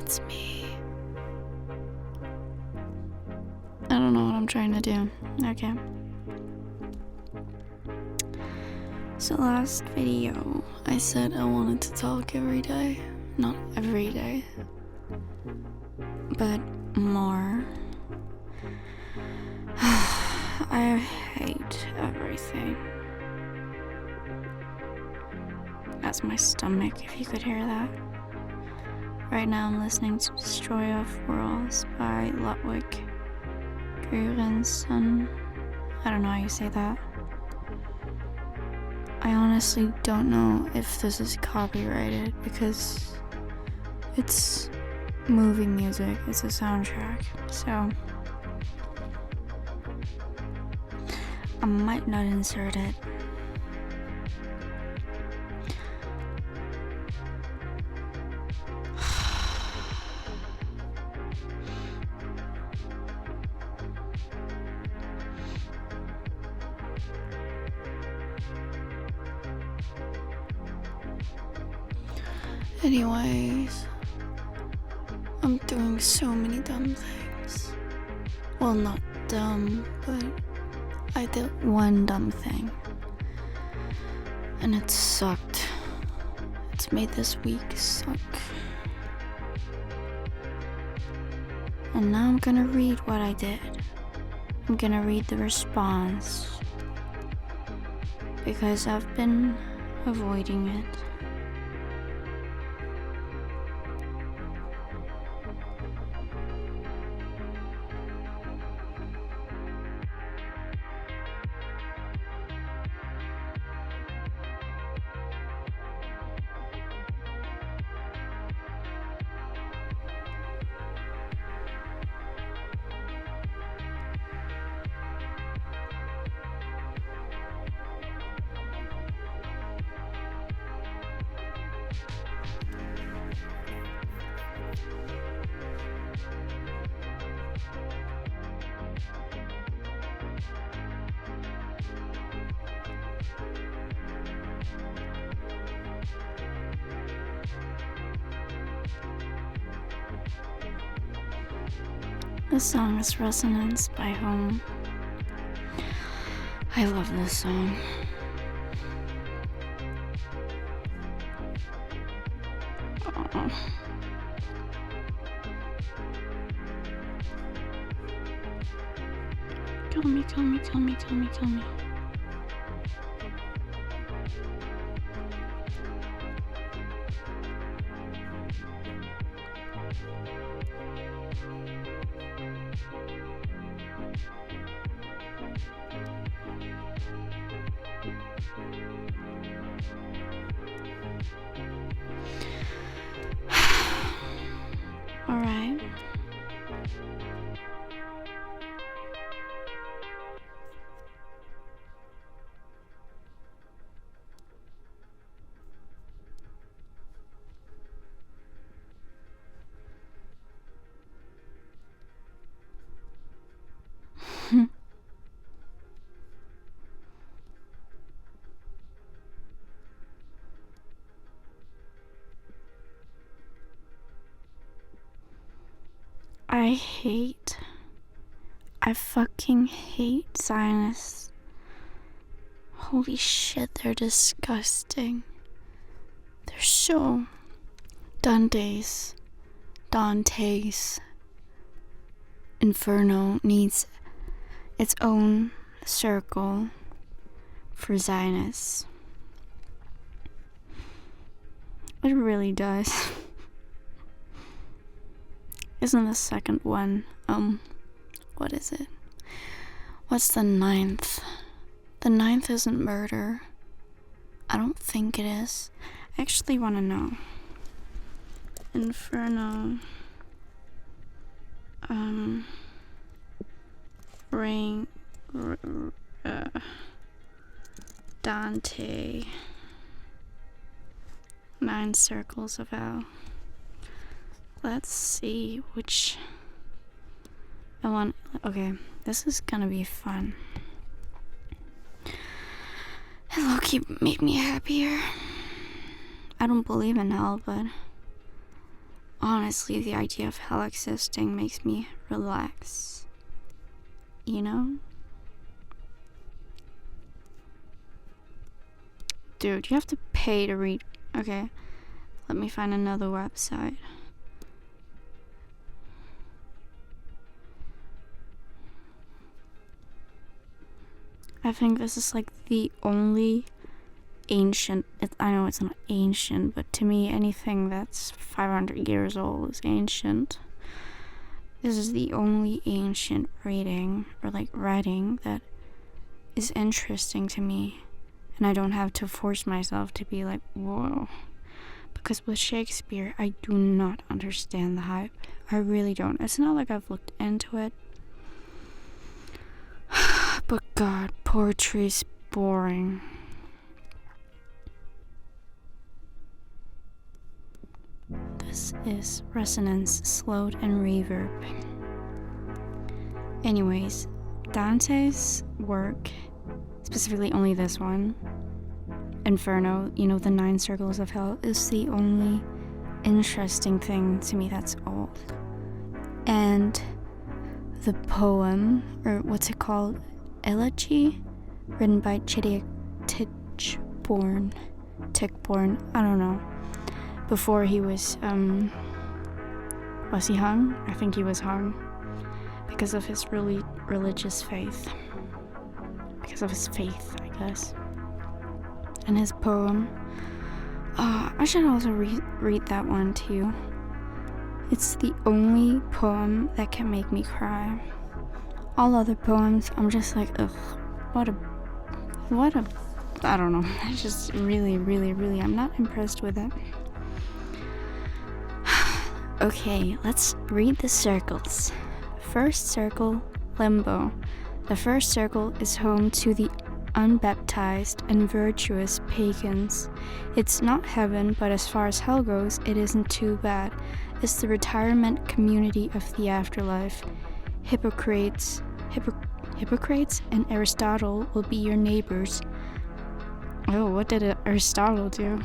It's me. I don't know what I'm trying to do. Okay. So last video, I said I wanted to talk every day. Not every day, but more. I hate everything. That's my stomach, if you could hear that. Right now I'm listening to Destroyer of Worlds by Ludwig Göransson. I don't know how you say that. I honestly don't know if this is copyrighted because it's movie music, it's a soundtrack, so I might not insert it. Anyways, I'm doing so many dumb things. Well, not dumb, but I did one dumb thing. And it sucked. It's made this week suck. And now I'm gonna read what I did. I'm gonna read the response. Because I've been avoiding it. The song is Resonance by Home. I love this song. Oh. Kill me, kill me, kill me, kill me, kill me. All right. I fucking hate Zionists. Holy shit, they're disgusting. They're so dantes. Inferno needs its own circle for Zionists. It really does. Isn't the second one, what is it? What's the 9th? The 9th isn't murder. I don't think it is. I actually want to know. Inferno. Dante. 9 circles of hell. Let's see which I want. Okay, this is gonna be fun. It low-key made me happier. I don't believe in hell, but honestly, the idea of hell existing makes me relax. You know? Dude, you have to pay to read. Okay, let me find another website. I think this is like the only ancient, I know it's not ancient, but to me anything that's 500 years old is ancient. This is the only ancient reading or like writing that is interesting to me, and I don't have to force myself to be like, whoa, because with Shakespeare I do not understand the hype. I really don't. It's not like I've looked into it, but God, poetry's boring. This is resonance, slowed, and reverb. Anyways, Dante's work, specifically only this one, Inferno, you know, the 9 circles of hell, is the only interesting thing to me that's old. And the poem, or what's it called? Elegy? Written by chidiock, tichborne, I don't know. Before he was he hung? I think he was hung because of his really religious faith. Because of his faith, I guess. And his poem. I should also read that one too. It's the only poem that can make me cry. All other poems, I'm just like, ugh, what a, I don't know. I just really, I'm not impressed with it. Okay, let's read the circles. First circle, limbo. The first circle is home to the unbaptized and virtuous pagans. It's not heaven, but as far as hell goes, it isn't too bad. It's the retirement community of the afterlife. Hippocrates and Aristotle will be your neighbors. Oh, what did Aristotle do?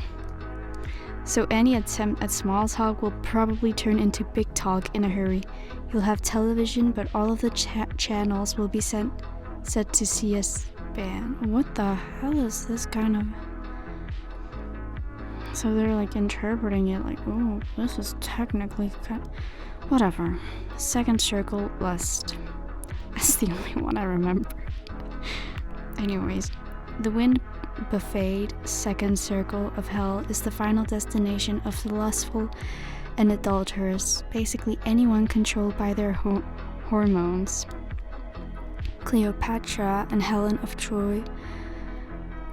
So any attempt at small talk will probably turn into big talk in a hurry. You'll have television, but all of the channels will be set to C-SPAN. What the hell is this kind of... So they're like interpreting it like, oh, this is technically... Whatever. Second circle, lust. That's the only one I remember. Anyways, the wind buffet second circle of hell is the final destination of the lustful and adulterous, basically anyone controlled by their hormones. Cleopatra and Helen of Troy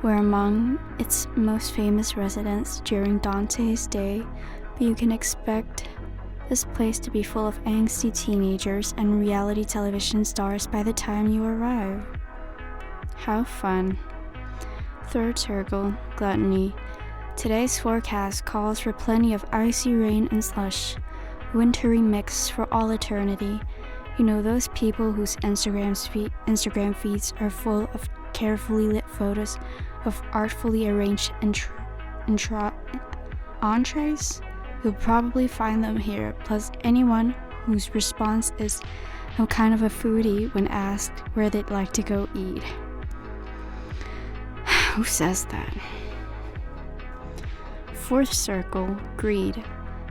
were among its most famous residents during Dante's day, but you can expect this place to be full of angsty teenagers and reality television stars by the time you arrive. How fun. Third circle, gluttony. Today's forecast calls for plenty of icy rain and slush, wintry mix for all eternity. You know, those people whose Instagram feeds are full of carefully lit photos of artfully arranged entrees? You'll probably find them here, plus anyone whose response is "I'm kind of a foodie" when asked where they'd like to go eat. Who says that? Fourth circle, greed.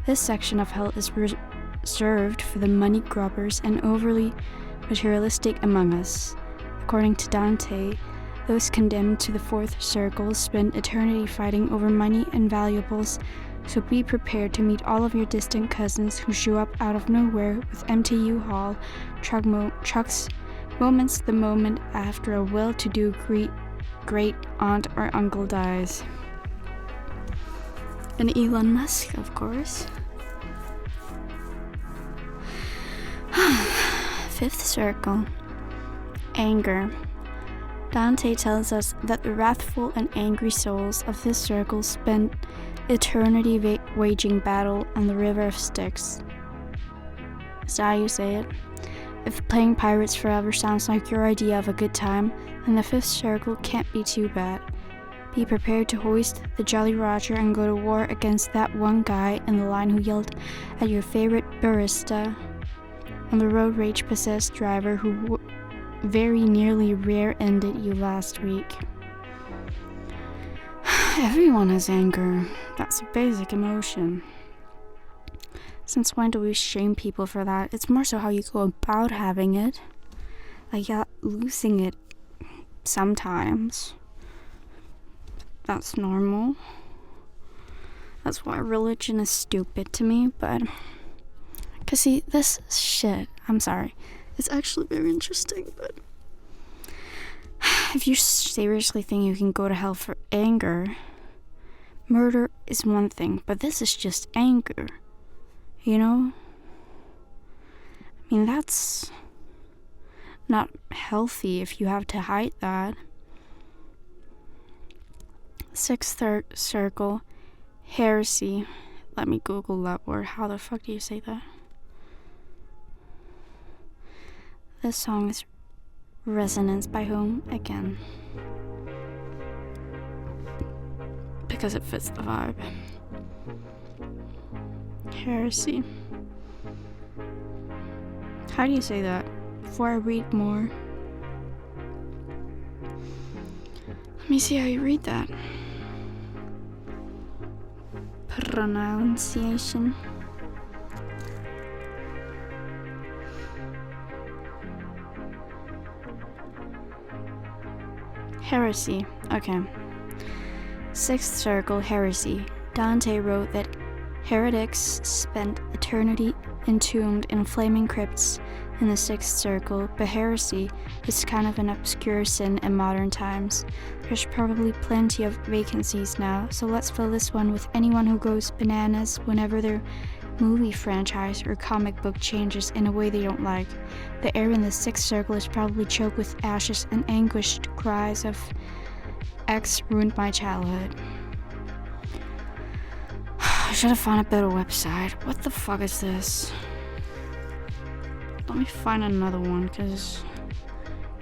This section of hell is reserved for the money grubbers and overly materialistic among us. According to Dante, those condemned to the fourth circle spend eternity fighting over money and valuables, so be prepared to meet all of your distant cousins who show up out of nowhere with empty U-Haul trucks moments the moment after a well-to-do great aunt or uncle dies. And Elon Musk, of course. Fifth circle, anger. Dante tells us that the wrathful and angry souls of this circle spend eternity waging battle on the river of Styx. Is that how you say it? If playing Pirates Forever sounds like your idea of a good time, then the fifth circle can't be too bad. Be prepared to hoist the Jolly Roger and go to war against that one guy in the line who yelled at your favorite barista, and the road rage-possessed driver who very nearly rear-ended you last week. Everyone has anger. That's a basic emotion. Since when do we shame people for that? It's more so how you go about having it. Like, yeah, losing it sometimes. That's normal. That's why religion is stupid to me, but... Cause see, this shit, I'm sorry, it's actually very interesting, but... If you seriously think you can go to hell for anger, murder is one thing, but this is just anger. You know? I mean, that's not healthy if you have to hide that. Sixth circle, heresy. Let me Google that word. How the fuck do you say that? This song is Resonance by whom? Again. Because it fits the vibe. Heresy. How do you say that? Before I read more. Let me see how you read that. Pronunciation. Heresy. Okay. Sixth circle, heresy. Dante wrote that heretics spent eternity entombed in flaming crypts in the sixth circle, but heresy is kind of an obscure sin in modern times. There's probably plenty of vacancies now, so let's fill this one with anyone who goes bananas whenever their movie franchise or comic book changes in a way they don't like. The air in the sixth circle is probably choked with ashes and anguished cries of X ruined my childhood. I should have found a better website. What the fuck is this? Let me find another one, because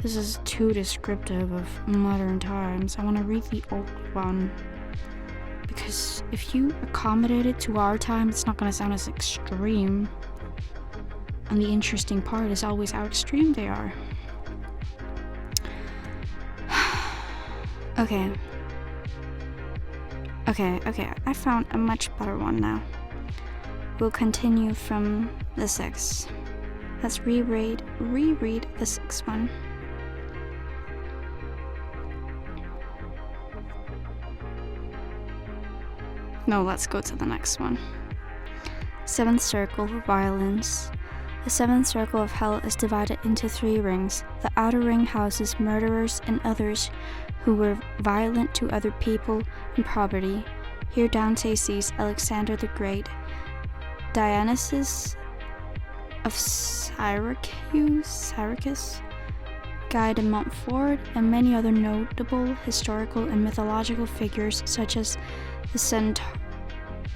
this is too descriptive of modern times. I want to read the old one. Because if you accommodate it to our time, it's not going to sound as extreme. And the interesting part is always how extreme they are. Okay. I found a much better one now. We'll continue from the sixth. Let's reread the sixth one. No, let's go to the next one. Seventh circle, violence. The seventh circle of hell is divided into 3 rings. The outer ring houses murderers and others who were violent to other people and property. Here Dante sees Alexander the Great, Dionysus of Syracuse, Guy de Montfort, and many other notable historical and mythological figures such as the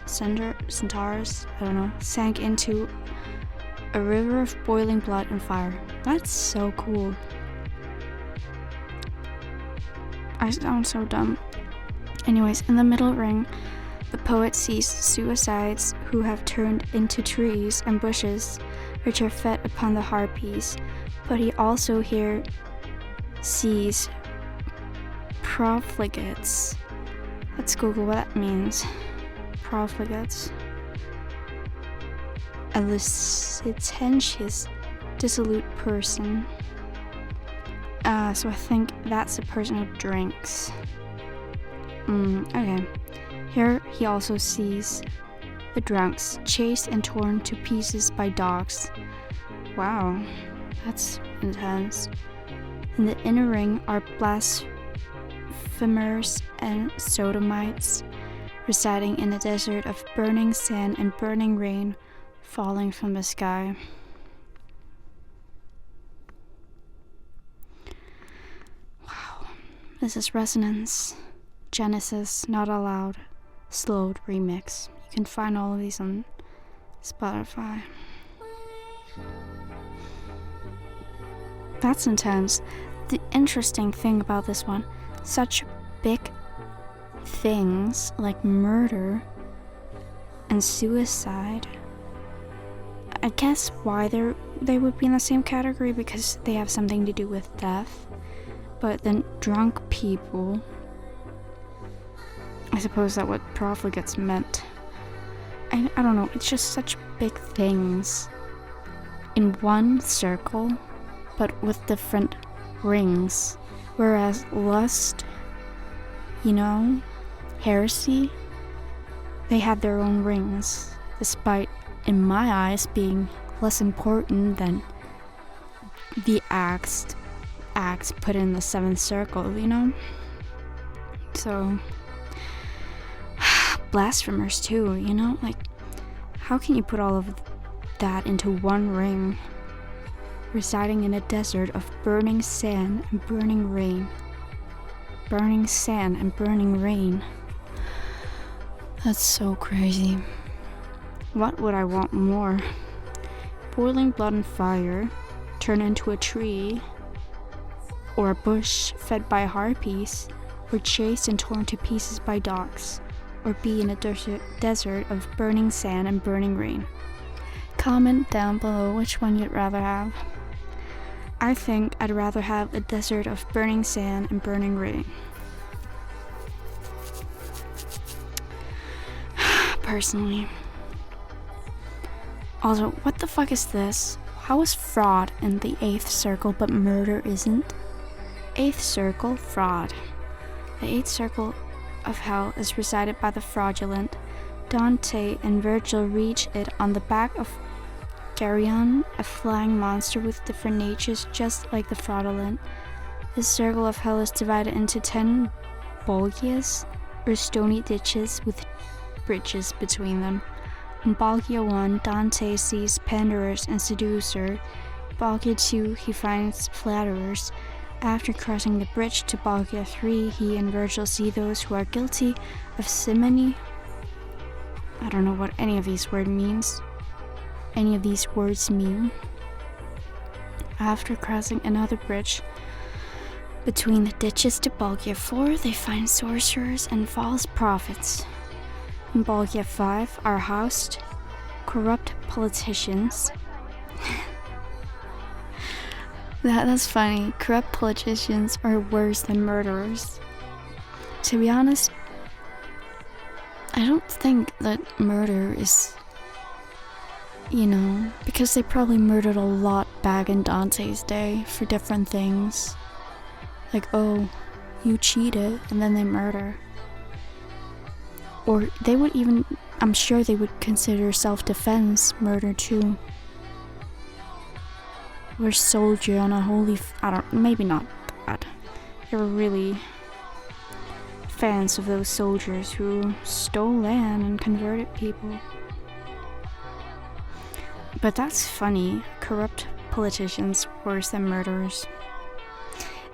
centaurs, sank into a river of boiling blood and fire. That's so cool. I sound so dumb. Anyways, in the middle ring, the poet sees suicides who have turned into trees and bushes, which are fed upon the harpies. But he also here sees profligates. Let's Google what that means. Profligates. A licentious, dissolute person. So I think that's a person who drinks. Okay. Here he also sees the drunks chased and torn to pieces by dogs. Wow, that's intense. In the inner ring are blasphemers and sodomites residing in a desert of burning sand and burning rain falling from the sky. Wow, this is Resonance, Genesis, Not Allowed, Slowed Remix. You can find all of these on Spotify. That's intense. The interesting thing about this one, such big things like murder and suicide, I guess why they would be in the same category, because they have something to do with death. But then drunk people, I suppose that what profligates meant. I don't know, it's just such big things in one circle, but with different rings. Whereas lust, heresy, they had their own rings, despite, in my eyes, being less important than the acts put in the seventh circle, So, blasphemers too, like, how can you put all of that into one ring, residing in a desert of burning sand and burning rain? Burning sand and burning rain. That's so crazy. What would I want more? Boiling blood and fire, turn into a tree, or a bush fed by harpies, or chased and torn to pieces by dogs, or be in a desert of burning sand and burning rain? Comment down below which one you'd rather have. I think I'd rather have a desert of burning sand and burning rain. Personally. Also, what the fuck is this? How is fraud in the 8th circle but murder isn't? 8th circle, fraud. The 8th circle of hell is resided by the fraudulent. Dante and Virgil reach it on the back of Geryon, a flying monster with different natures just like the fraudulent. This circle of hell is divided into 10 bolgias, or stony ditches with bridges between them. In Bolgia 1, Dante sees panderers and seducer. Bolgia 2, he finds flatterers. After crossing the bridge to Bolgia 3, he and Virgil see those who are guilty of simony. I don't know what any of these words mean. After crossing another bridge between the ditches to Bolgia 4, they find sorcerers and false prophets. In Bolgia 5 are housed corrupt politicians. That's funny. Corrupt politicians are worse than murderers. To be honest, I don't think that murder is, because they probably murdered a lot back in Dante's day for different things. Like, oh, you cheated, and then they murder. Or they would even, I'm sure they would consider self-defense murder too. Or soldier on a holy, maybe not that. They were really fans of those soldiers who stole land and converted people. But that's funny. Corrupt politicians worse than murderers.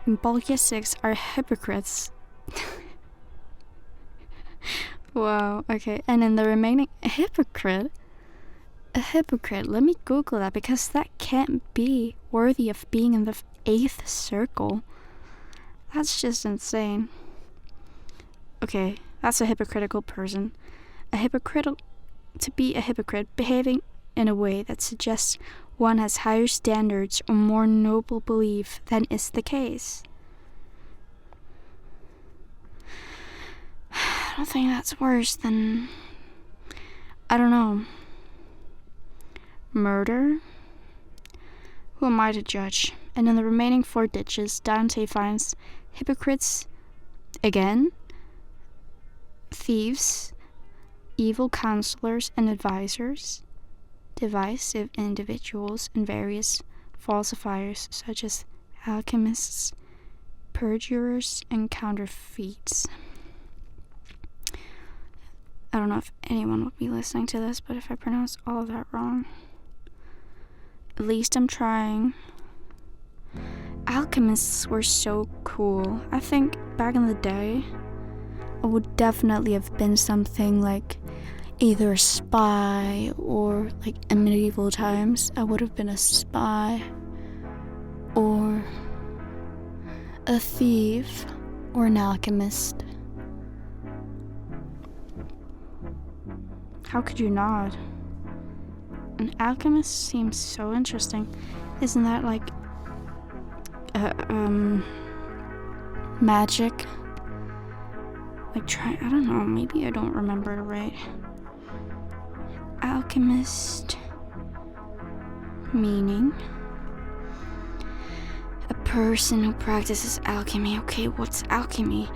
In Bolgia 6 are hypocrites. Wow, okay. And in the remaining, a hypocrite, let me Google that, because that can't be worthy of being in the 8th circle. That's just insane. Okay, that's a hypocritical person. To be a hypocrite, behaving in a way that suggests one has higher standards or more noble belief than is the case. I don't think that's worse than, I don't know, murder? Who am I to judge? And in the remaining 4 ditches, Dante finds hypocrites again, thieves, evil counselors and advisors, divisive individuals, and various falsifiers such as alchemists, perjurers, and counterfeits. I don't know if anyone would be listening to this, but if I pronounce all of that wrong, at least I'm trying. Alchemists were so cool. I think back in the day, I would definitely have been something like either a spy, or like in medieval times, I would have been a spy, or a thief, or an alchemist. How could you not? An alchemist seems so interesting. Isn't that like magic? Like I don't know, maybe I don't remember it right. Alchemist meaning a person who practices alchemy. Okay, what's alchemy?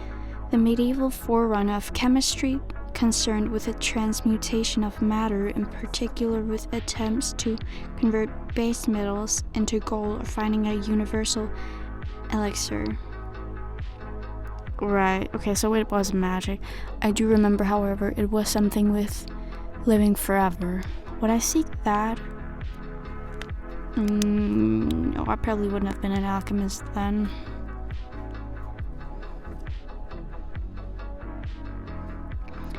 The medieval forerunner of chemistry, concerned with the transmutation of matter, in particular with attempts to convert base metals into gold or finding a universal elixir. Right, okay, so it was magic. I do remember, however, it was something with living forever. Would I seek that? No, I probably wouldn't have been an alchemist then.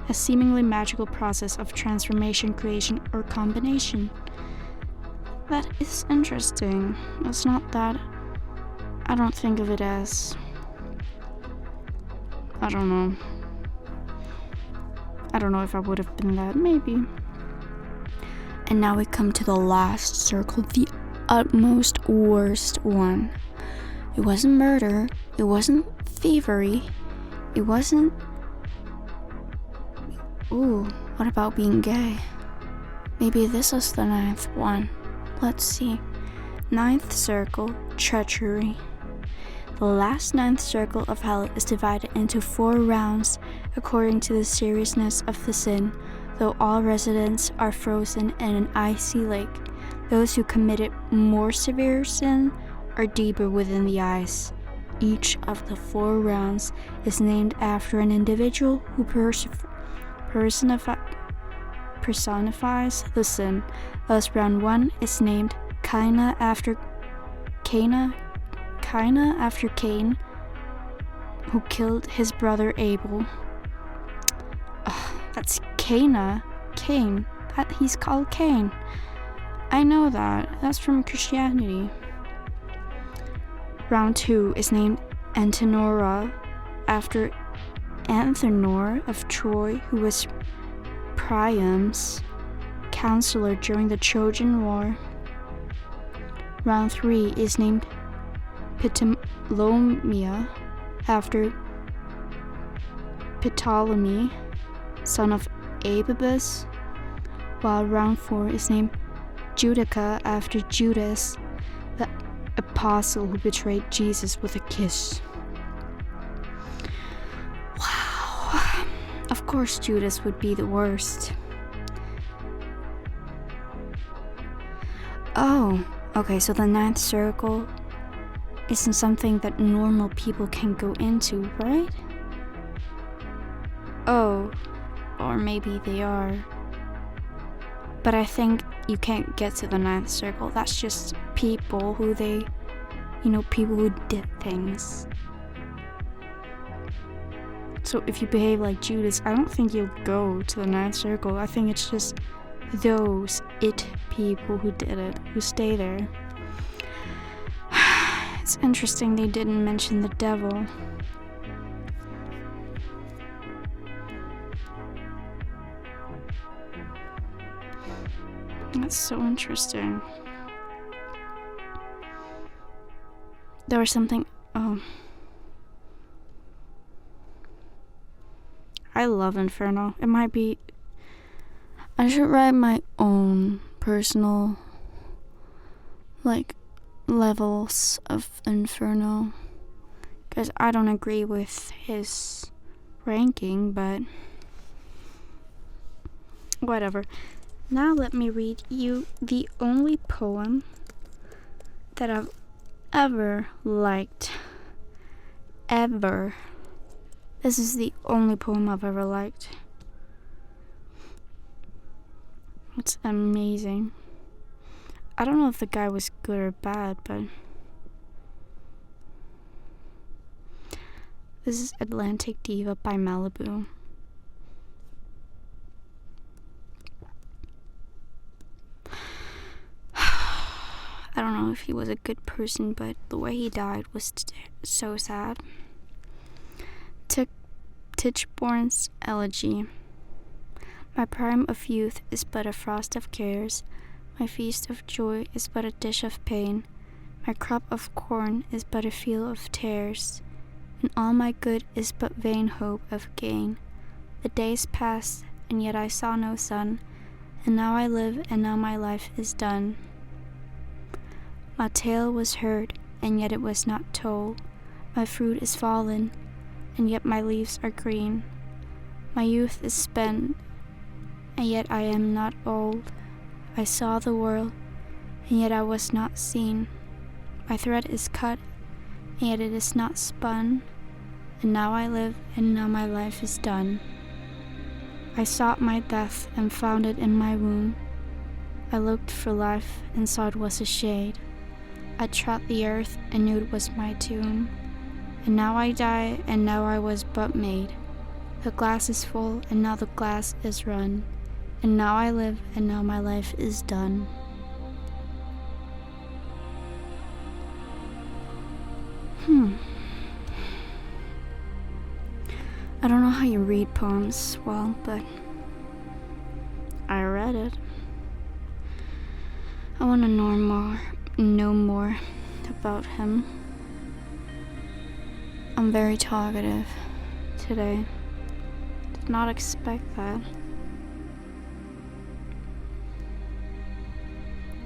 A seemingly magical process of transformation, creation, or combination. That is interesting. It's not that. I don't think of it as. I don't know. I don't know if I would have been that. Maybe. And now we come to the last circle, the utmost worst one. It wasn't murder. It wasn't thievery. It wasn't. Ooh, what about being gay? Maybe this is the 9th one. Let's see. 9th circle, treachery. The last 9th circle of hell is divided into 4 rounds according to the seriousness of the sin, though all residents are frozen in an icy lake. Those who committed more severe sin are deeper within the ice. Each of the 4 rounds is named after an individual who personifies the sin. Thus, round 1 is named Cain after Cain, who killed his brother Abel. That's Cain. He's called Cain. I know that. That's from Christianity. Round 2 is named Antenora after Antenor of Troy, who was Priam's counselor during the Trojan War. Round 3 is named Ptolemy after Ptolemy, son of Abybus, while round 4 is named Judica after Judas, the apostle who betrayed Jesus with a kiss. Wow. Of course Judas would be the worst. Oh, okay, so the 9th circle isn't something that normal people can go into, right? Oh, or maybe they are. But I think you can't get to the 9th circle. That's just people who people who did things. So if you behave like Judas, I don't think you'll go to the 9th circle. I think it's just those people who did it, who stay there. It's interesting they didn't mention the devil. That's so interesting. There was something. I love Inferno. It might be. I should write my own personal, levels of Inferno. Because I don't agree with his ranking, but. Whatever. Now let me read you the only poem that I've ever liked. Ever. This is the only poem I've ever liked. It's amazing. I don't know if the guy was good or bad, but this is Atlantic Diva by Malibu. I don't know if he was a good person, but the way he died was so sad. Tichborne's Elegy. My prime of youth is but a frost of cares. My feast of joy is but a dish of pain. My crop of corn is but a field of tares, and all my good is but vain hope of gain. The days passed, and yet I saw no sun, and now I live, and now my life is done. My tale was heard, and yet it was not told. My fruit is fallen, and yet my leaves are green. My youth is spent, and yet I am not old. I saw the world, and yet I was not seen. My thread is cut, and yet it is not spun. And now I live, and now my life is done. I sought my death, and found it in my womb. I looked for life, and saw it was a shade. I trod the earth, and knew it was my tomb. And now I die, and now I was but made. The glass is full, and now the glass is run. And now I live, and now my life is done. I don't know how you read poems well, but I read it. I want to know more about him. I'm very talkative today. Did not expect that.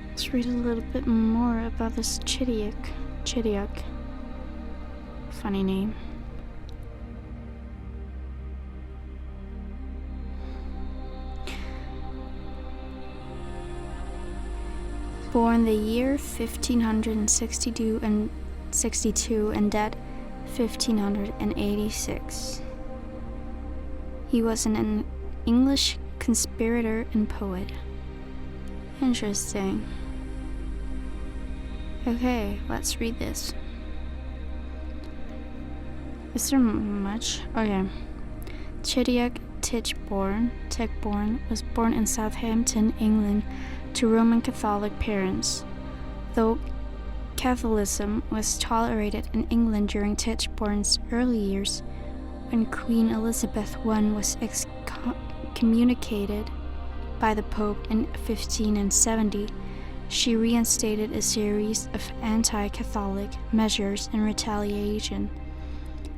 Let's read a little bit more about this chidiock. Chidiock. Funny name. Born the year 1562 and dead 1586. He was an English conspirator and poet. Interesting. Okay, let's read this. Is there much? Okay. Chidiock Tichborne was born in Southampton, England, to Roman Catholic parents. Though Catholicism was tolerated in England during Tichborne's early years, when Queen Elizabeth I was excommunicated by the Pope in 1570, she reinstated a series of anti-Catholic measures in retaliation.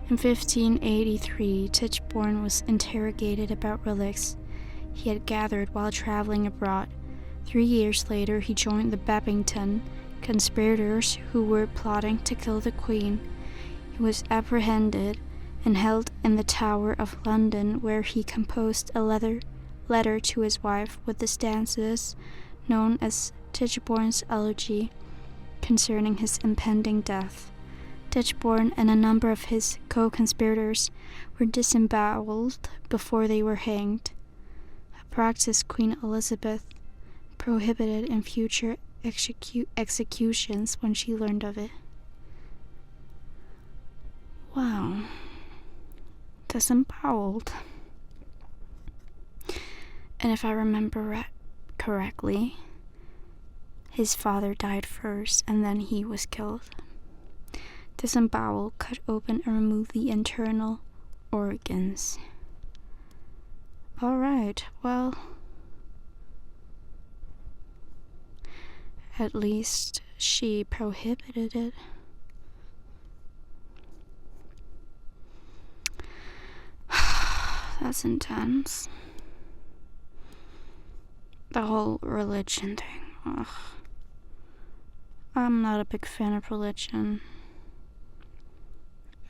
In 1583, Tichborne was interrogated about relics he had gathered while traveling abroad. 3 years later, he joined the Babington conspirators who were plotting to kill the Queen. He was apprehended and held in the Tower of London, where he composed a letter to his wife with the stanzas known as Tichborne's Elegy concerning his impending death. Tichborne and a number of his co-conspirators were disemboweled before they were hanged, a practice Queen Elizabeth prohibited in future executions when she learned of it. Wow. Disemboweled. And if I remember correctly, his father died first and then he was killed. Disembowel, cut open and remove the internal organs. Alright, well, at least she prohibited it. That's intense. The whole religion thing. Ugh. I'm not a big fan of religion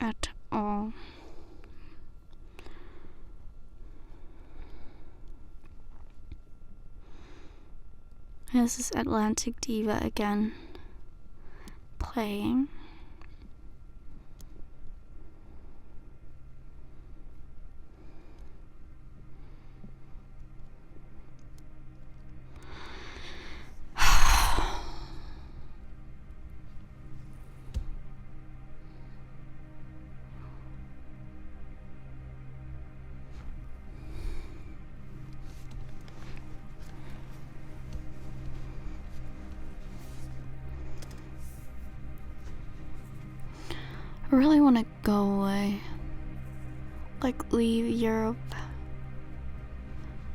at all. This is Atlantic Diva again, playing. I really want to go away. Like, leave Europe.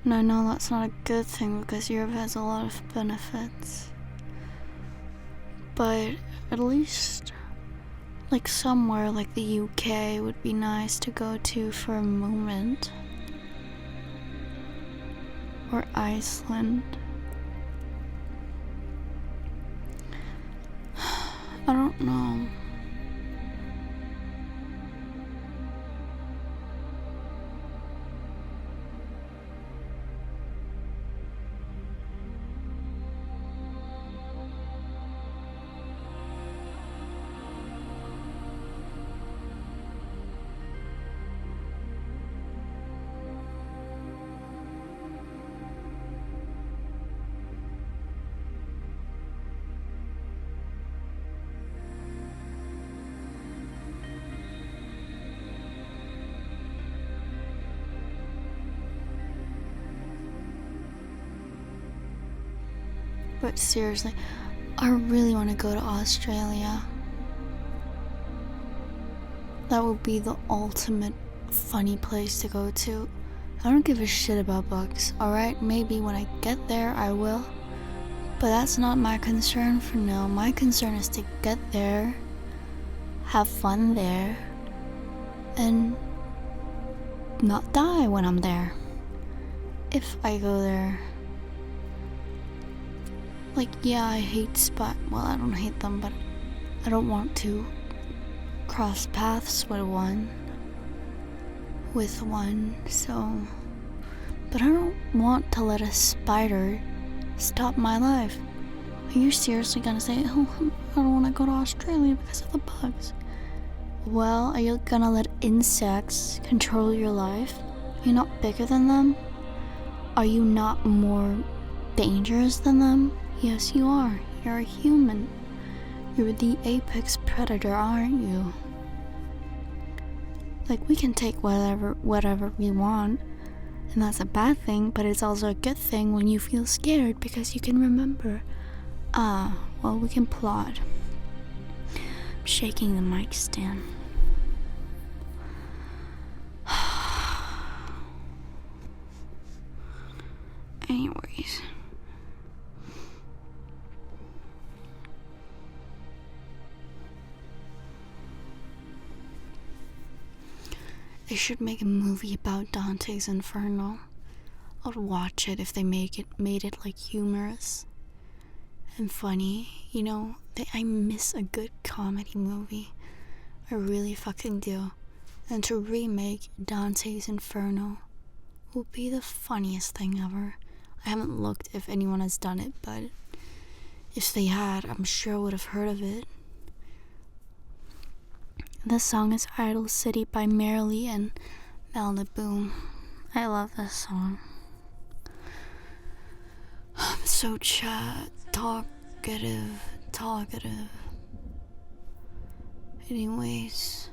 And I know that's not a good thing because Europe has a lot of benefits. But at least, like somewhere like the UK would be nice to go to for a moment. Or Iceland. I don't know. But seriously, I really want to go to Australia. That would be the ultimate funny place to go to. I don't give a shit about bugs, alright? Maybe when I get there I will. But that's not my concern for now. My concern is to get there, have fun there, and not die when I'm there. If I go there. Like, yeah, I hate well, I don't hate them, but I don't want to cross paths with one, so. But I don't want to let a spider stop my life. Are you seriously gonna say, oh, I don't want to go to Australia because of the bugs? Well, are you gonna let insects control your life? You're not bigger than them? Are you not more dangerous than them? Yes, you are. You're a human. You're the apex predator, aren't you? Like, we can take whatever we want, and that's a bad thing, but it's also a good thing when you feel scared because you can remember, well, we can plot. I'm shaking the mic stand. Anyways. They should make a movie about Dante's Inferno. I'd watch it if they made it like humorous and funny. You know, I miss a good comedy movie. I really fucking do. And to remake Dante's Inferno will be the funniest thing ever. I haven't looked if anyone has done it, but if they had, I'm sure I would have heard of it. The song is Idle City by Merrily and Malibu. I love this song. I'm so talkative. Anyways.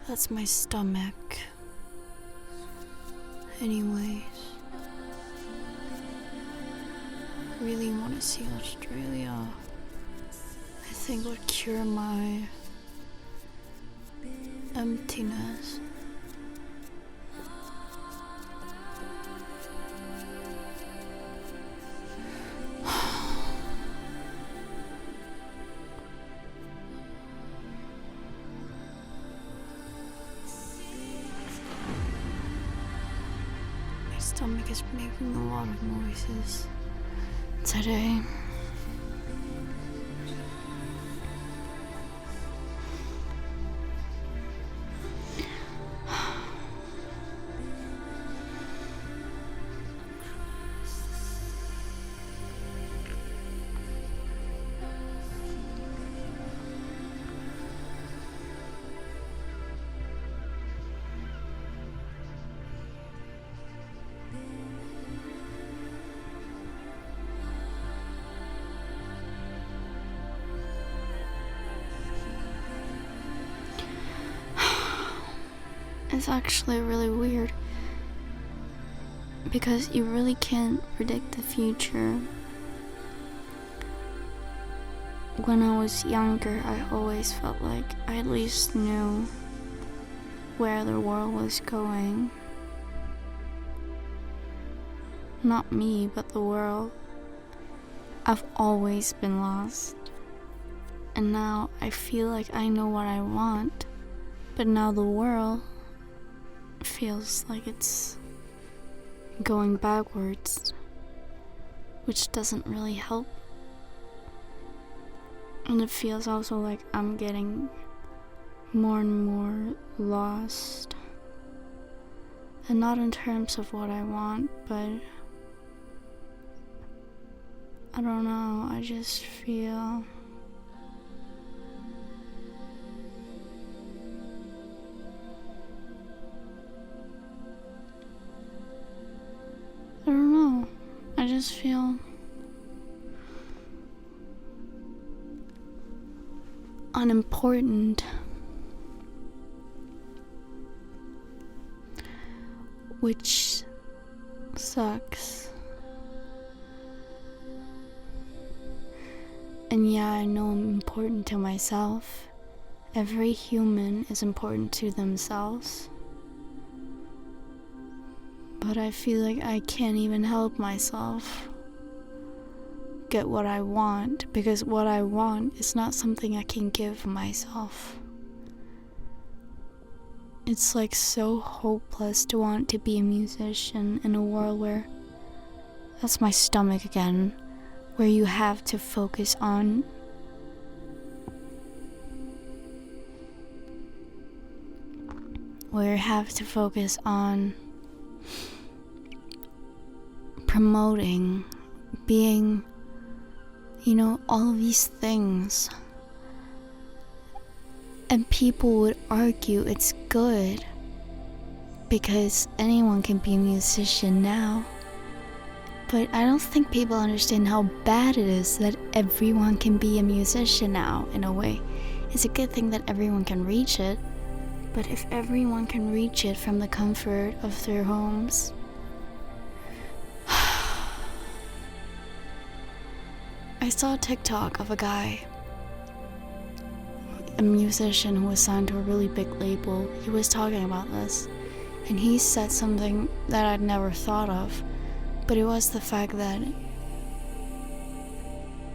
That's my stomach. Anyways. I really want to see Australia. I think it would cure my emptiness. Stomach is making a lot of noises today. it's actually really weird because you really can't predict the future. When I was younger, I always felt like I at least knew where the world was going. Not me, but the world. I've always been lost. And now I feel like I know what I want, but now the world feels like it's going backwards, which doesn't really help. And it feels also like I'm getting more and more lost. And not in terms of what I want, but I don't know, I just feel unimportant, which sucks. And yeah, I know I'm important to myself. Every human is important to themselves. But I feel like I can't even help myself get what I want, because what I want is not something I can give myself. It's like so hopeless to want to be a musician in a world where, that's my stomach again, where you have to focus on promoting, being, all of these things. And people would argue it's good because anyone can be a musician now. But I don't think people understand how bad it is that everyone can be a musician now, in a way. It's a good thing that everyone can reach it, but if everyone can reach it from the comfort of their homes, I saw a TikTok of a guy, a musician who was signed to a really big label. He was talking about this, and he said something that I'd never thought of, but it was the fact that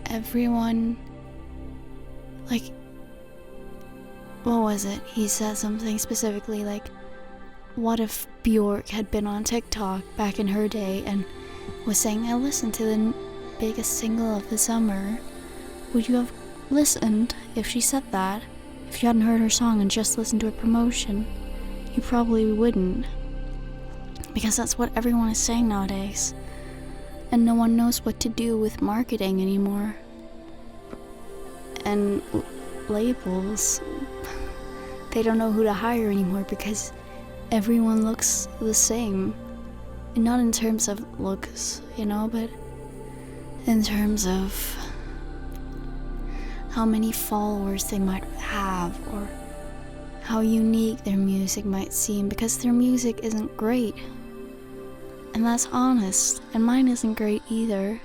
everyone, what was it? He said something specifically like, what if Bjork had been on TikTok back in her day and was saying, I listened to the biggest single of the summer? Would you have listened if she said that? If you hadn't heard her song and just listened to her promotion? You probably wouldn't. Because that's what everyone is saying nowadays. And no one knows what to do with marketing anymore. And labels, they don't know who to hire anymore because everyone looks the same. And not in terms of looks, but in terms of how many followers they might have, or how unique their music might seem, because their music isn't great. And that's honest, and mine isn't great either.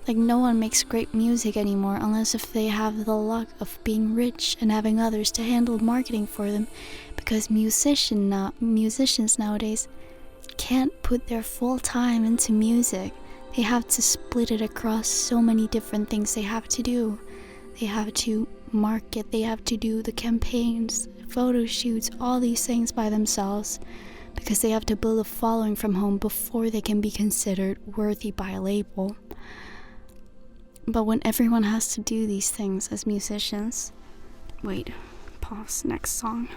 No one makes great music anymore unless if they have the luck of being rich and having others to handle marketing for them, because musicians nowadays can't put their full time into music. They have to split it across so many different things they have to do. They have to market, they have to do the campaigns, photo shoots, all these things by themselves, because they have to build a following from home before they can be considered worthy by a label. But when everyone has to do these things as musicians... Wait, pause, next song.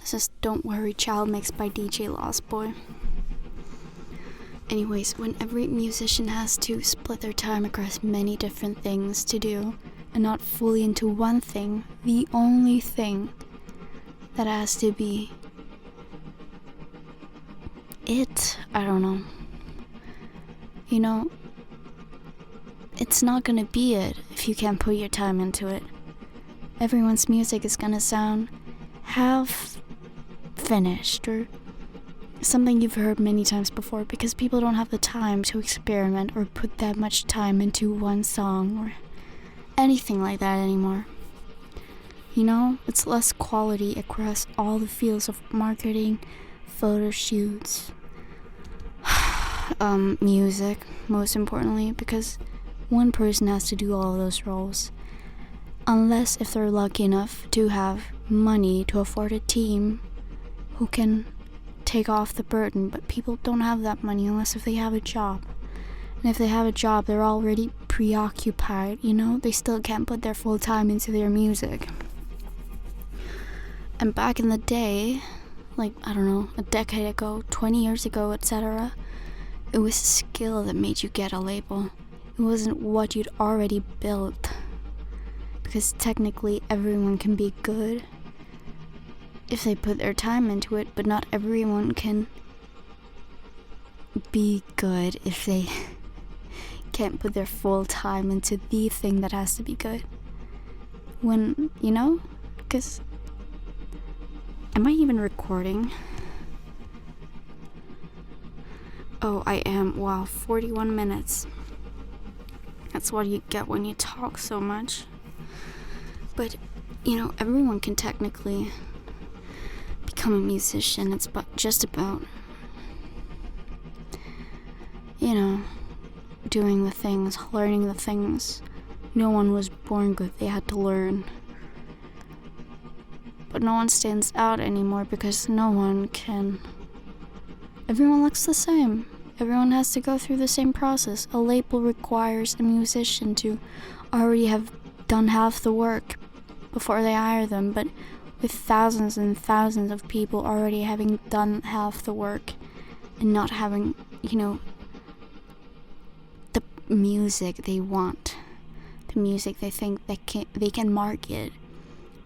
This is Don't Worry Child Mix by DJ Lost Boy. Anyways, when every musician has to split their time across many different things to do, and not fully into one thing, the only thing that has to be it, I don't know. You know, it's not gonna be it if you can't put your time into it. Everyone's music is gonna sound half finished or something you've heard many times before because people don't have the time to experiment or put that much time into one song or anything like that anymore. You know, it's less quality across all the fields of marketing, photo shoots, music, most importantly, because one person has to do all of those roles. Unless if they're lucky enough to have money to afford a team who can take off the burden, but people don't have that money unless if they have a job. And if they have a job, they're already preoccupied, you know? They still can't put their full time into their music. And back in the day, like, I don't know, a decade ago, 20 years ago, etc., it was a skill that made you get a label. It wasn't what you'd already built. Because technically everyone can be good if they put their time into it, but not everyone can be good if they can't put their full time into the thing that has to be good. When, you know, because... Am I even recording? Oh, I am. Wow, 41 minutes. That's what you get when you talk so much. But, you know, everyone can technically become a musician. It's just about, you know, doing the things, learning the things. No one was born good. They had to learn. But no one stands out anymore because no one can. Everyone looks the same. Everyone has to go through the same process. A label requires a musician to already have done half the work before they hire them, but with thousands and thousands of people already having done half the work and not having, you know, the music they want, the music they think they can market.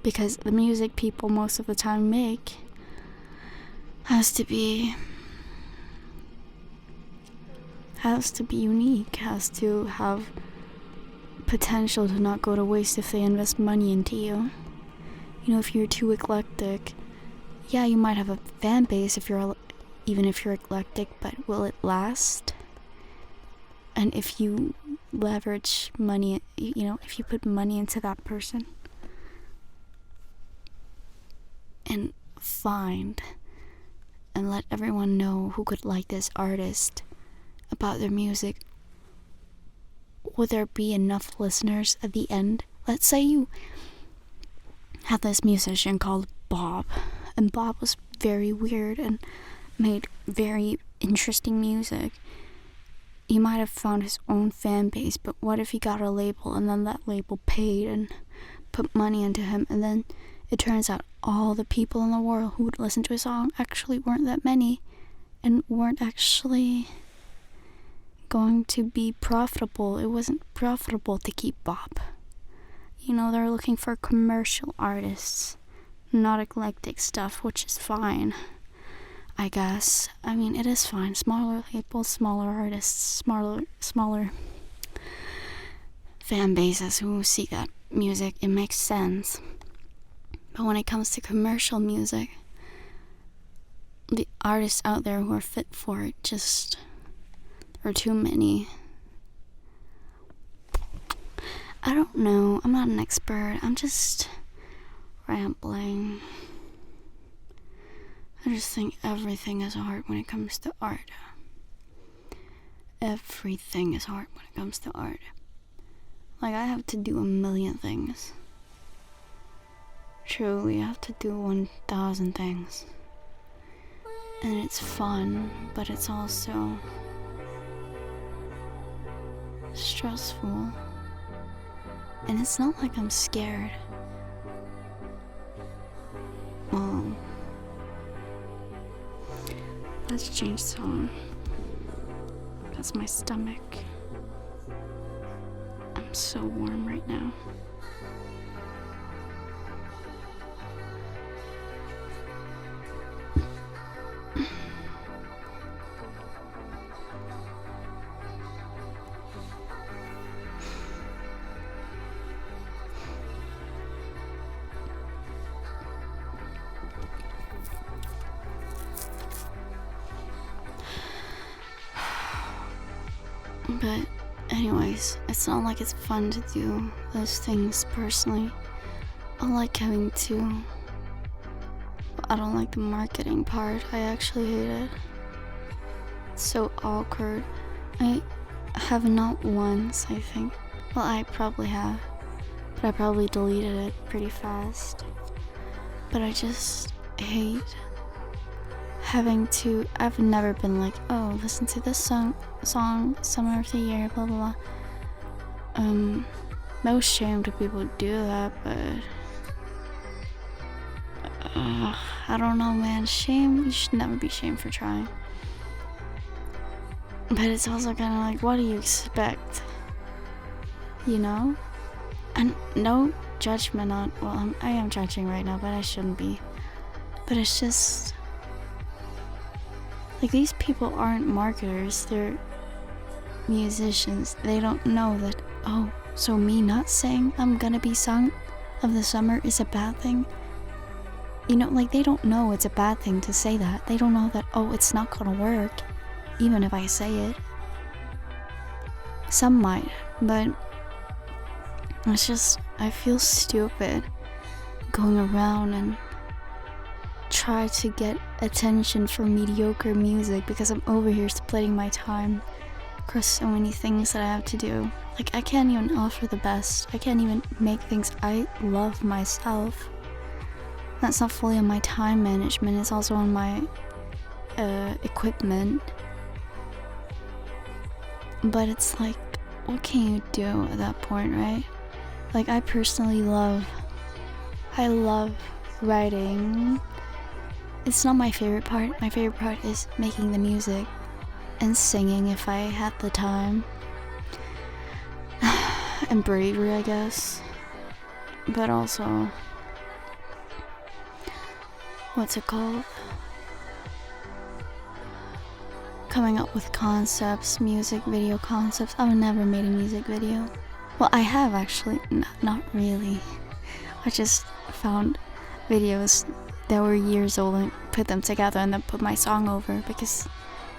Because the music people most of the time make has to be unique, has to have potential to not go to waste if they invest money into you. You know, if you're too eclectic, yeah, you might have a fan base even if you're eclectic, but will it last? And if you leverage money, you know, if you put money into that person and find and let everyone know who could like this artist about their music, would there be enough listeners at the end? Let's say you had this musician called Bob, and Bob was very weird and made very interesting music. He might have found his own fan base, but what if he got a label and then that label paid and put money into him, and then it turns out all the people in the world who would listen to a song actually weren't that many and weren't actually going to be profitable. It wasn't profitable to keep Bob. You know, they're looking for commercial artists, not eclectic stuff, which is fine, I guess. I mean, it is fine. Smaller labels, smaller artists, smaller fan bases who see that music, it makes sense. But when it comes to commercial music, the artists out there who are fit for it just are too many. I don't know. I'm not an expert. I'm just rambling. I just think everything is hard when it comes to art. Everything is hard when it comes to art. Like, I have to do a million things. Truly, I have to do 1,000 things. And it's fun, but it's also stressful. And it's not like I'm scared. Let's change song. That's my stomach. I'm so warm right now. But anyways, it's not like it's fun to do those things personally. I like having to... I don't like the marketing part. I actually hate it. It's so awkward. I have not once, I think. Well, I probably have. But I probably deleted it pretty fast. But I just hate having to... I've never been like, oh, listen to this song, Summer of the Year, blah blah blah. No shame to people who do that, but I don't know, man. Shame, you should never be shamed for trying. But it's also kind of like, what do you expect? You know? And no judgment on... Well, I am judging right now, but I shouldn't be. But it's just... like, these people aren't marketers. They're musicians. They don't know that, oh, so me not saying I'm gonna be song of the summer is a bad thing. You know, like, they don't know it's a bad thing to say that. They don't know that, oh, it's not gonna work, even if I say it. Some might, but it's just, I feel stupid going around and try to get attention for mediocre music because I'm over here splitting my time across so many things that I have to do. Like, I can't even offer the best. I can't even make things I love myself. That's not fully on my time management, it's also on my equipment. But it's like, what can you do at that point, right? Like, I personally love writing. It's not my favorite part. My favorite part is making the music and singing if I had the time. And bravery, I guess. But also, what's it called? Coming up with concepts, music video concepts. I've never made a music video. Well, I have actually, not really. I just found videos that were years old and put them together and then put my song over because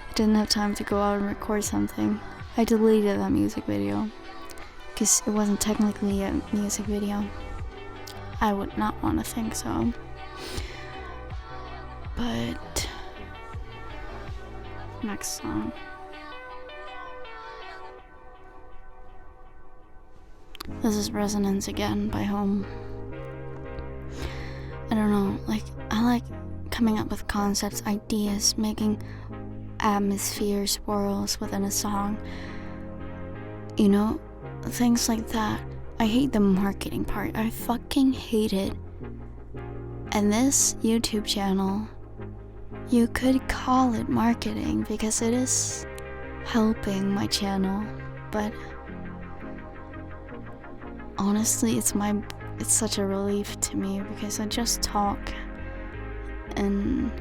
I didn't have time to go out and record something. I deleted that music video because it wasn't technically a music video. I would not want to think so. But next song. This is Resonance Again by Home. I don't know, like, I like coming up with concepts, ideas, making atmospheres, swirls within a song. You know, things like that. I hate the marketing part. I fucking hate it. And this YouTube channel, you could call it marketing because it is helping my channel, but honestly, it's such a relief to me because I just talk and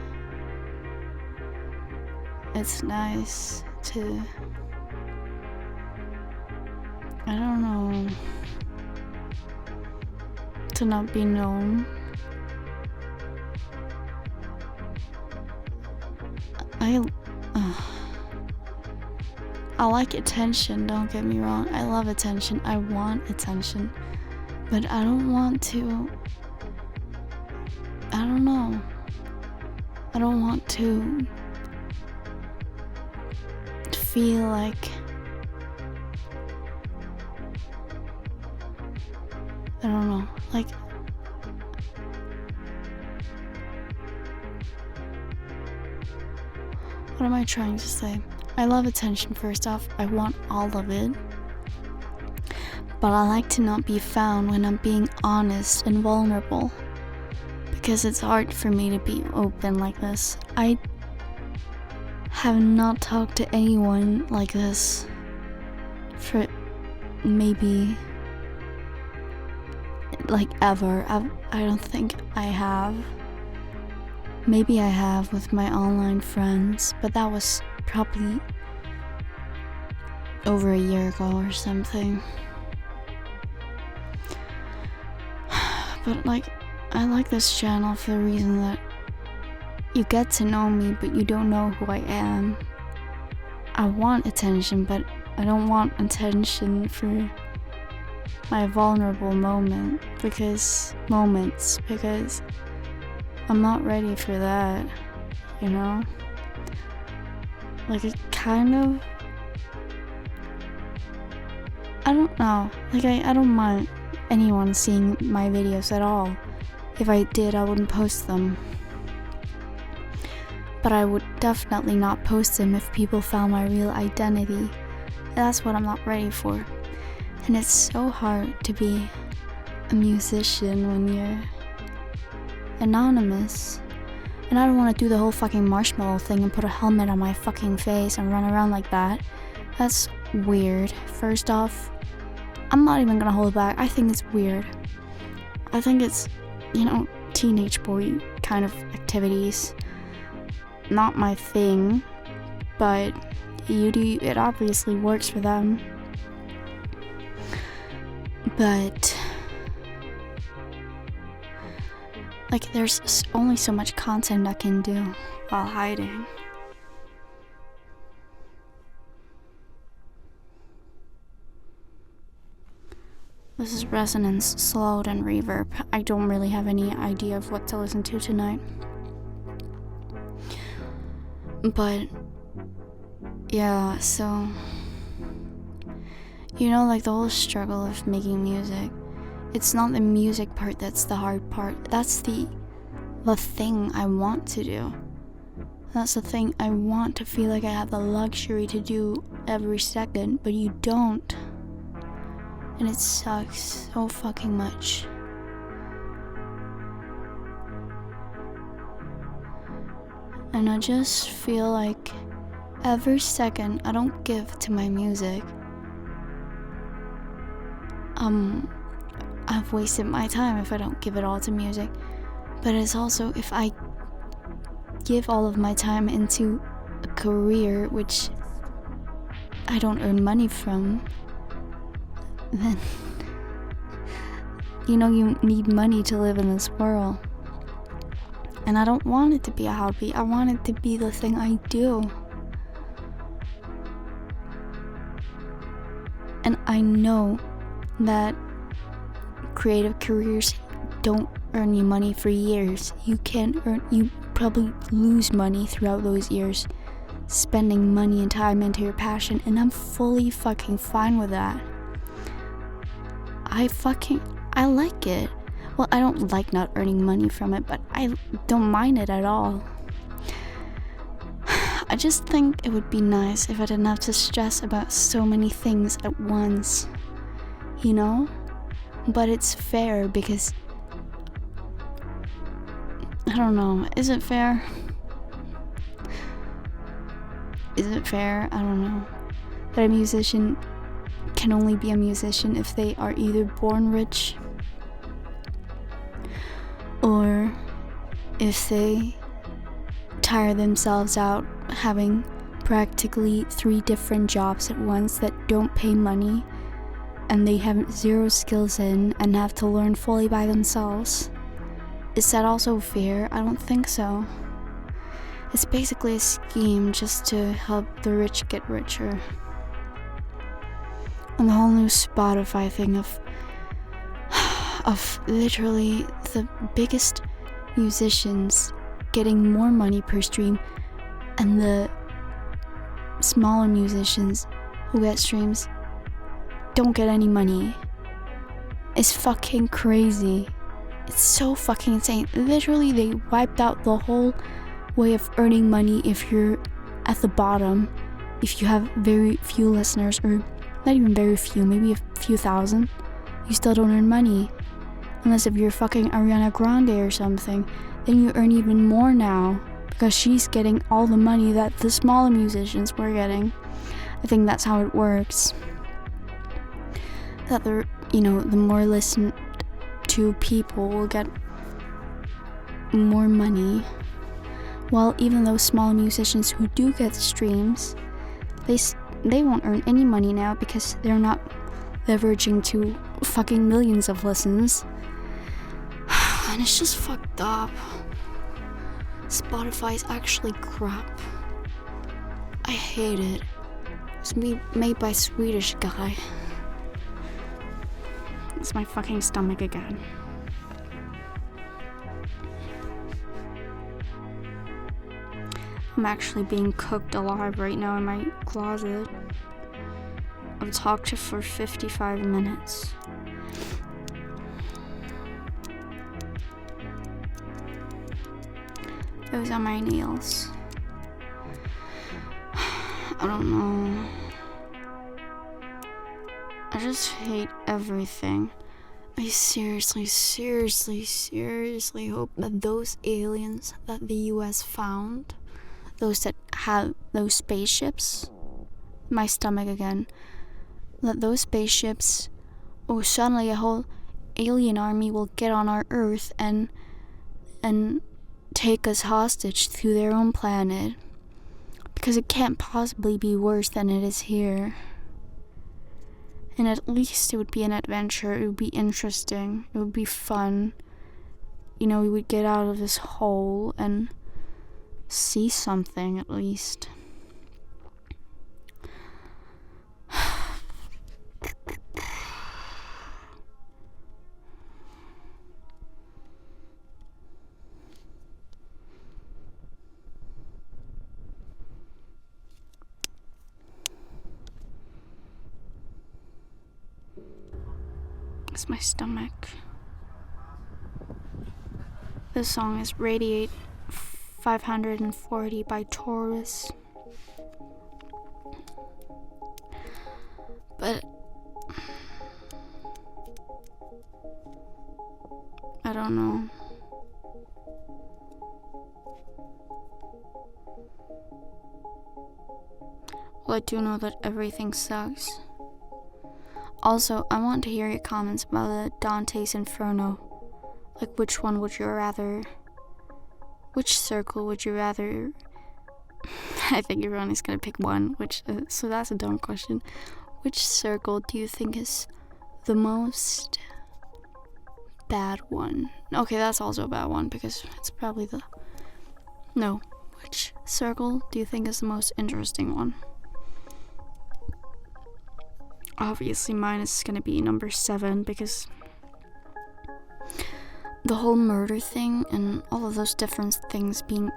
it's nice to, I don't know, to not be known. I like attention, don't get me wrong. I love attention. I want attention. But I don't want to... I don't know. I don't want to feel like... I don't know. Like... What am I trying to say? I love attention, first off. I want all of it. But I like to not be found when I'm being honest and vulnerable. Because it's hard for me to be open like this. I have not talked to anyone like this for maybe like ever. I don't think I have. Maybe I have with my online friends, but that was probably over a year ago or something. But like, I like this channel for the reason that you get to know me, but you don't know who I am. I want attention, but I don't want attention for my vulnerable moments because I'm not ready for that, you know? Like, it kind of, I don't know, like, I don't mind anyone seeing my videos at all. If I did, I wouldn't post them. But I would definitely not post them if people found my real identity. That's what I'm not ready for. And it's so hard to be a musician when you're anonymous. And I don't want to do the whole fucking marshmallow thing and put a helmet on my fucking face and run around like that. That's weird. First off, I'm not even gonna hold back. I think it's weird. I think it's, teenage boy kind of activities. Not my thing, but it obviously works for them. But like, there's only so much content I can do while hiding. This is resonance, slowed, and reverb. I don't really have any idea of what to listen to tonight. But yeah, so like the whole struggle of making music, it's not the music part that's the hard part. That's the thing I want to do. That's the thing I want to feel like I have the luxury to do every second, but you don't. And it sucks so fucking much. And I just feel like every second I don't give to my music, I've wasted my time if I don't give it all to music. But it's also, if I give all of my time into a career which I don't earn money from, then you need money to live in this world. And I don't want it to be a hobby. I want it to be the thing I do. And I know that creative careers don't earn you money for years. You probably lose money throughout those years, spending money and time into your passion, and I'm fully fucking fine with that. I like it. Well, I don't like not earning money from it, but I don't mind it at all. I just think it would be nice if I didn't have to stress about so many things at once, But it's fair because, I don't know, is it fair? Is it fair? I don't know. That a musician can only be a musician if they are either born rich or if they tire themselves out having practically 3 different jobs at once that don't pay money and they have 0 skills in and have to learn fully by themselves. Is that also fair? I don't think so. It's basically a scheme just to help the rich get richer. And the whole new Spotify thing of literally the biggest musicians getting more money per stream and the smaller musicians who get streams don't get any money. It's fucking crazy. It's so fucking insane. Literally, they wiped out the whole way of earning money if you're at the bottom, if you have very few listeners, or not even very few, maybe a few thousand, you still don't earn money. Unless if you're fucking Ariana Grande or something, then you earn even more now because she's getting all the money that the smaller musicians were getting. I think that's how it works. That the more listened to people will get more money. While even those small musicians who do get streams, they won't earn any money now because they're not leveraging to fucking millions of listens. And it's just fucked up. Spotify is actually crap. I hate it. It's made by a Swedish guy. It's my fucking stomach again. I'm actually being cooked alive right now in my closet. I've talked for 55 minutes. Those are my nails. I don't know. I just hate everything. I seriously hope that those aliens that the US found, those that have those spaceships, my stomach again, that those spaceships, or suddenly a whole alien army will get on our Earth and take us hostage to their own planet. Because it can't possibly be worse than it is here. And at least it would be an adventure, it would be interesting, it would be fun. You know, we would get out of this hole and see something at least. It's my stomach. This song is Radiate 540 by Taurus. But I don't know. Well, I do know that everything sucks. Also, I want to hear your comments about the Dante's Inferno. Like, which one would you rather? Which circle would you rather? I think everyone is gonna pick one, so that's a dumb question. Which circle do you think is the most bad one? Okay, that's also a bad one because it's probably No. Which circle do you think is the most interesting one? Obviously mine is gonna be number 7 because the whole murder thing and all of those different things being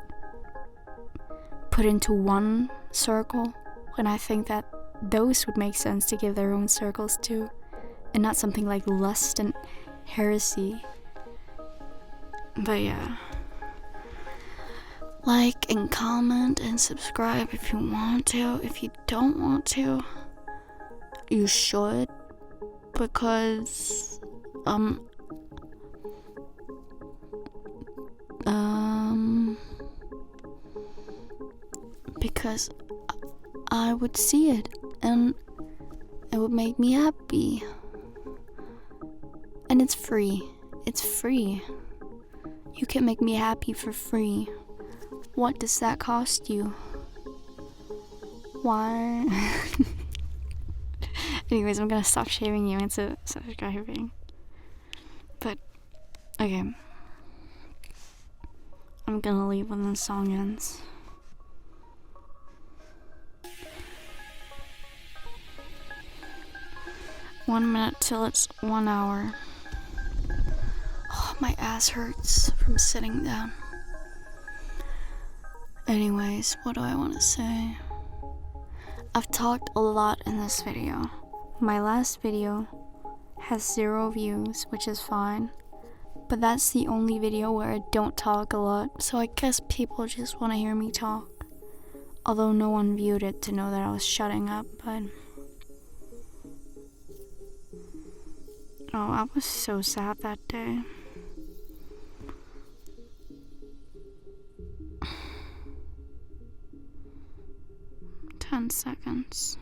put into one circle, and I think that those would make sense to give their own circles to, and not something like lust and heresy. But yeah. Like and comment and subscribe if you want to. If you don't want to, you should, because because I would see it and it would make me happy. And it's free. It's free. You can make me happy for free. What does that cost you? Why? Anyways, I'm gonna stop shaming you into subscribing. But, okay. I'm gonna leave when the song ends. One minute till it's 1 hour. Oh, my ass hurts from sitting down. Anyways, what do I want to say? I've talked a lot in this video. My last video has 0 views, which is fine. But that's the only video where I don't talk a lot. So I guess people just want to hear me talk. Although no one viewed it to know that I was shutting up, but... Oh, I was so sad that day. Ten seconds.